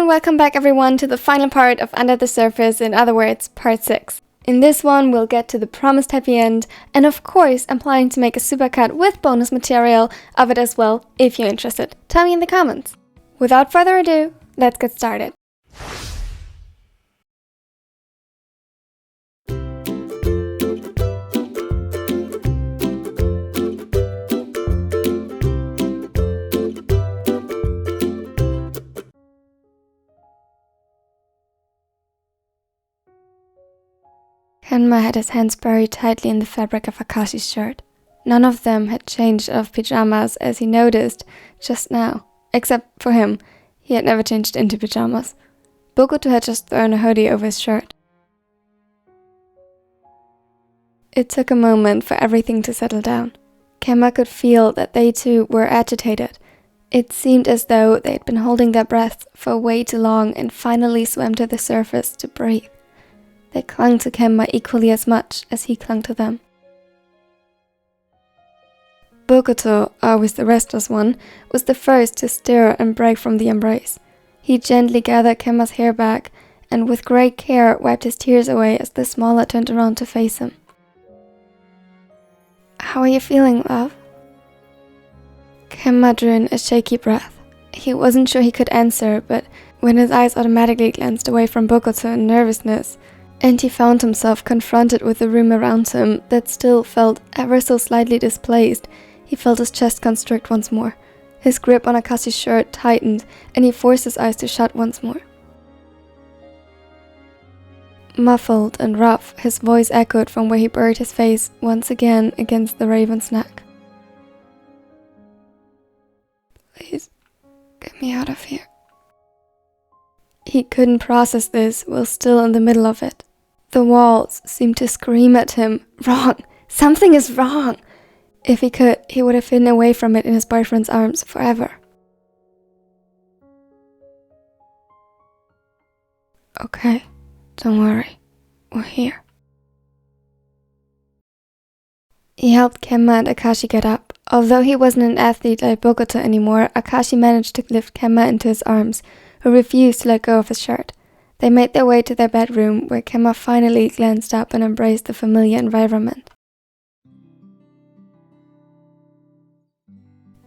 welcome back everyone to the final part of Under the Surface, in other words, part 6. In this one, we'll get to the promised happy end, and of course, I'm planning to make a supercut with bonus material of it as well, if you're interested. Tell me in the comments. Without further ado, let's get started. Kenma had his hands buried tightly in the fabric of Akashi's shirt. None of them had changed out of pajamas, as he noticed just now. Except for him, he had never changed into pajamas. Bokuto had just thrown a hoodie over his shirt. It took a moment for everything to settle down. Kenma could feel that they too were agitated. It seemed as though they had been holding their breaths for way too long and finally swam to the surface to breathe. They clung to Kenma equally as much as he clung to them. Bokuto, always the restless one, was the first to stir and break from the embrace. He gently gathered Kenma's hair back and with great care wiped his tears away as the smaller turned around to face him. "How are you feeling, love?" Kenma drew in a shaky breath. He wasn't sure he could answer, but when his eyes automatically glanced away from Bokuto in nervousness, and he found himself confronted with the room around him that still felt ever so slightly displaced, he felt his chest constrict once more. His grip on Akashi's shirt tightened, and he forced his eyes to shut once more. Muffled and rough, his voice echoed from where he buried his face once again against the raven's neck. "Please, get me out of here." He couldn't process this while still in the middle of it. The walls seemed to scream at him, "Wrong! Something is wrong!" If he could, he would have hidden away from it in his boyfriend's arms forever. "Okay, don't worry. We're here." He helped Kenma and Akashi get up. Although he wasn't an athlete like Bokuto anymore, Akashi managed to lift Kenma into his arms, who refused to let go of his shirt. They made their way to their bedroom, where Kenma finally glanced up and embraced the familiar environment.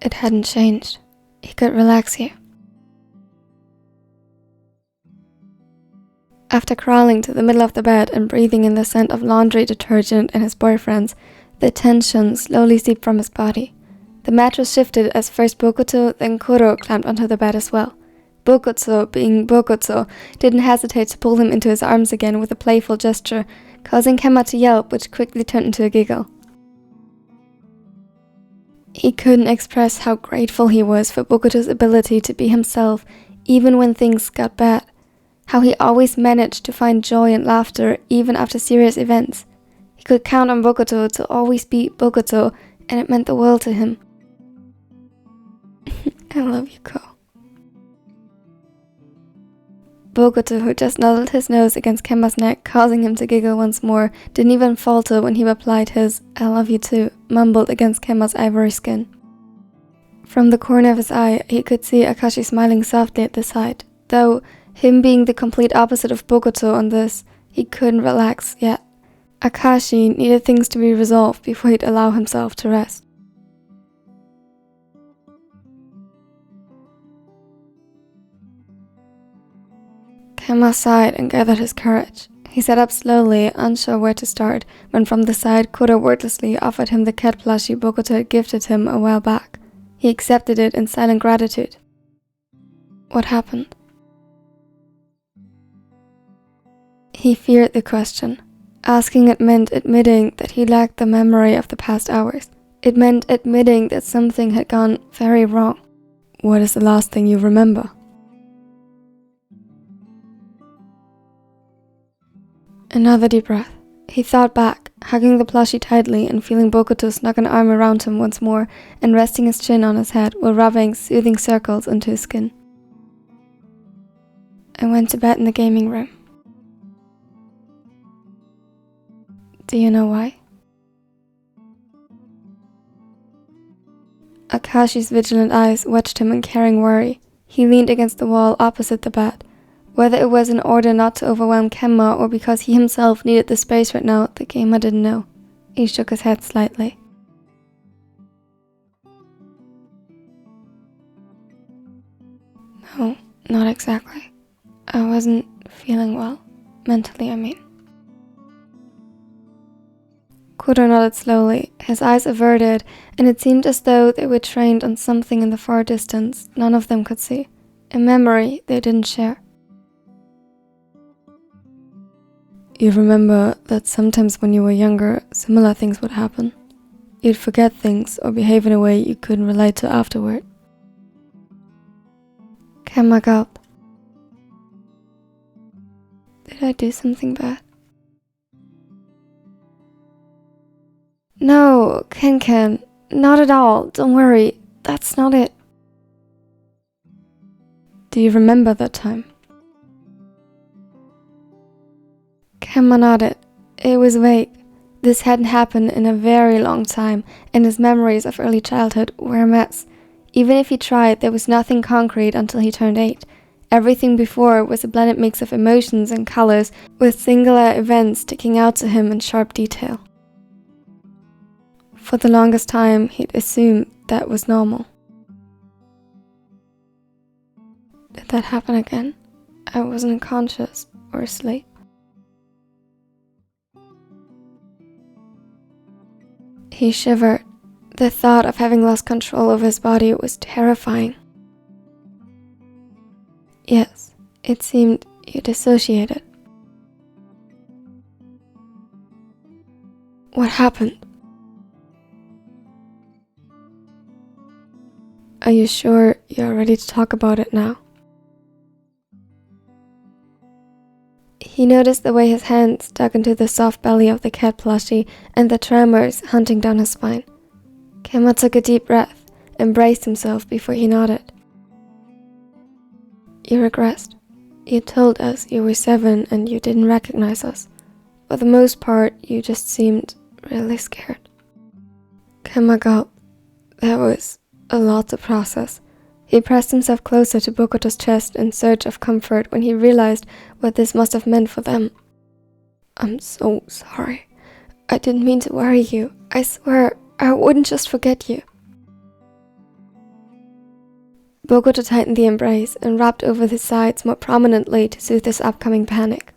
It hadn't changed. He could relax here. After crawling to the middle of the bed and breathing in the scent of laundry detergent and his boyfriend's, the tension slowly seeped from his body. The mattress shifted as first Bokuto, then Kuro climbed onto the bed as well. Bokuto, being Bokuto, didn't hesitate to pull him into his arms again with a playful gesture, causing Kenma to yelp, which quickly turned into a giggle. He couldn't express how grateful he was for Bokuto's ability to be himself, even when things got bad. How he always managed to find joy and laughter, even after serious events. He could count on Bokuto to always be Bokuto, and it meant the world to him. "I love you, Ko." Bokuto, who just nuzzled his nose against Kenma's neck, causing him to giggle once more, didn't even falter when he replied his "I love you too," mumbled against Kenma's ivory skin. From the corner of his eye, he could see Akashi smiling softly at the sight, though, him being the complete opposite of Bokuto on this, he couldn't relax yet. Akashi needed things to be resolved before he'd allow himself to rest. Kenma sighed and gathered his courage. He sat up slowly, unsure where to start, when from the side Kuro wordlessly offered him the cat plushie Bokuto had gifted him a while back. He accepted it in silent gratitude. What happened? He feared the question. Asking it meant admitting that he lacked the memory of the past hours. It meant admitting that something had gone very wrong. What is the last thing you remember? Another deep breath. He thought back, hugging the plushie tightly and feeling Bokuto snug an arm around him once more and resting his chin on his head while rubbing soothing circles into his skin. I went to bed in the gaming room. Do you know why? Akashi's vigilant eyes watched him in caring worry. He leaned against the wall opposite the bed. Whether it was in order not to overwhelm Kenma or because he himself needed the space right now, the gamer didn't know. He shook his head slightly. No, not exactly. I wasn't feeling well. Mentally, I mean. Kuro nodded slowly, his eyes averted, and it seemed as though they were trained on something in the far distance none of them could see. A memory they didn't share. You remember that sometimes when you were younger, similar things would happen? You'd forget things or behave in a way you couldn't relate to afterward. Kenma gulped. Did I do something bad? No, Ken, not at all. Don't worry, that's not it. Do you remember that time? Kenma nodded. It was vague. This hadn't happened in a very long time, and his memories of early childhood were a mess. Even if he tried, there was nothing concrete until he turned 8. Everything before was a blended mix of emotions and colors, with singular events sticking out to him in sharp detail. For the longest time, he'd assumed that was normal. Did that happen again? I wasn't conscious or asleep. He shivered. The thought of having lost control of his body was terrifying. Yes, it seemed you dissociated. What happened? Are you sure you're ready to talk about it now? He noticed the way his hands dug into the soft belly of the cat plushie and the tremors hunting down his spine. Kenma took a deep breath and braced himself before he nodded. You regressed. You told us you were 7 and you didn't recognize us. For the most part, you just seemed really scared. Kenma gulped. That was a lot to process. He pressed himself closer to Bokuto's chest in search of comfort when he realized what this must have meant for them. I'm so sorry. I didn't mean to worry you. I swear I wouldn't just forget you. Bokuto tightened the embrace and wrapped over his sides more prominently to soothe his upcoming panic.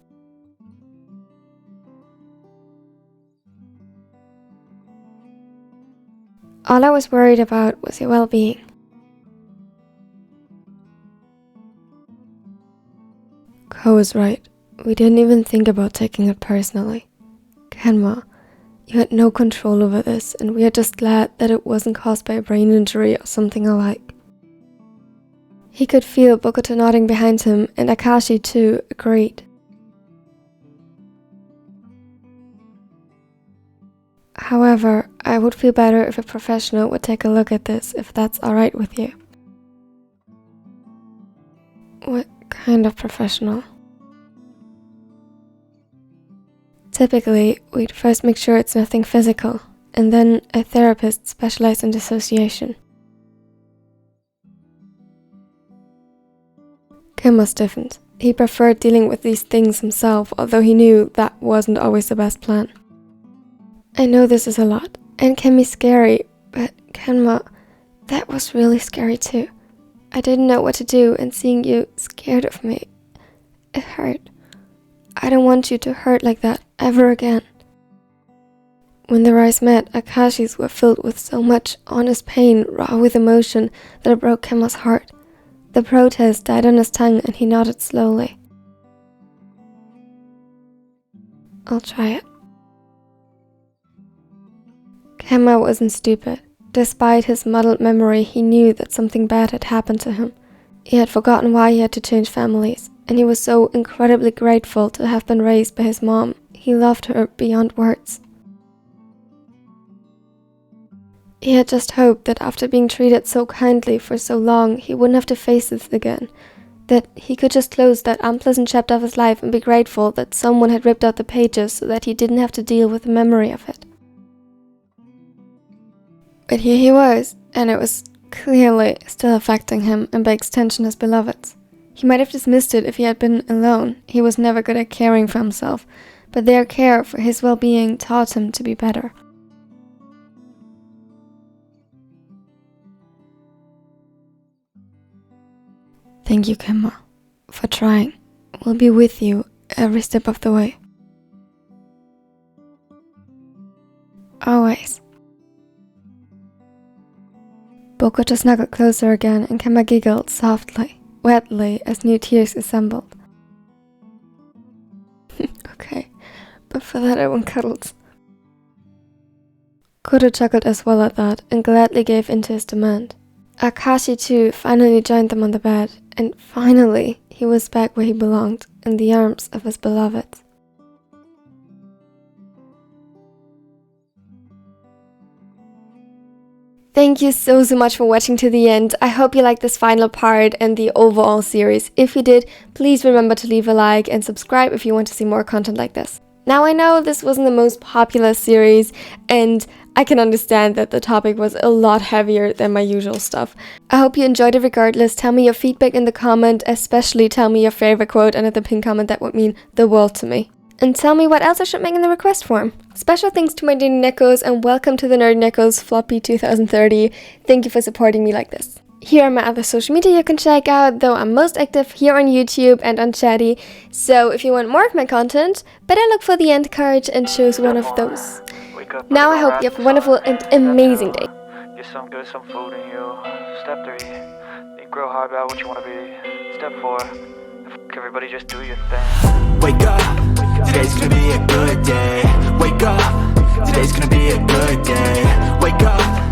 All I was worried about was your well-being. Ko was right. We didn't even think about taking it personally. Kenma, you had no control over this, and we are just glad that it wasn't caused by a brain injury or something alike. He could feel Bokuto nodding behind him, and Akashi too agreed. However, I would feel better if a professional would take a look at this, if that's alright with you. What kind of professional? Typically, we'd first make sure it's nothing physical, and then a therapist specialized in dissociation. Kenma stiffened. He preferred dealing with these things himself, although he knew that wasn't always the best plan. I know this is a lot, and can be scary, but Kenma, that was really scary too. I didn't know what to do, and seeing you scared of me, it hurt. I don't want you to hurt like that ever again. When their eyes met, Akashi's were filled with so much honest pain, raw with emotion, that it broke Kenma's heart. The protest died on his tongue, and he nodded slowly. I'll try it. Kenma wasn't stupid. Despite his muddled memory, he knew that something bad had happened to him. He had forgotten why he had to change families, and he was so incredibly grateful to have been raised by his mom. He loved her beyond words. He had just hoped that after being treated so kindly for so long, he wouldn't have to face this again. That he could just close that unpleasant chapter of his life and be grateful that someone had ripped out the pages so that he didn't have to deal with the memory of it. But here he was, and it was clearly still affecting him and by extension his beloveds. He might have dismissed it if he had been alone. He was never good at caring for himself, but their care for his well-being taught him to be better. Thank you, Kenma, for trying. We'll be with you every step of the way. Always. Boku snuggled closer again and Kenma giggled softly, wetly, as new tears assembled. Okay, but for that I want cuddles. Kuro chuckled as well at that and gladly gave in to his demand. Akashi too finally joined them on the bed, and finally he was back where he belonged, in the arms of his beloved. Thank you so much for watching to the end. I hope you liked this final part and the overall series. If you did, please remember to leave a like and subscribe if you want to see more content like this. Now I know this wasn't the most popular series, and I can understand that the topic was a lot heavier than my usual stuff. I hope you enjoyed it regardless. Tell me your feedback in the comment, especially tell me your favorite quote under the pinned comment. That would mean the world to me. And tell me what else I should make in the request form. Special thanks to my daily Neckos and welcome to the Nerd Neckos Floppy 2030. Thank you for supporting me like this. Here are my other social media you can check out, though I'm most active here on YouTube and on Chatty. So if you want more of my content, better look for the end card and choose one of those. Now I hope you have a wonderful and amazing day. Get some good, some food in you. Step 3, think real hard about what you want to be. Step 4, everybody just do your thing. Wake up, today's gonna be a good day. Wake up, today's gonna be a good day. Wake up.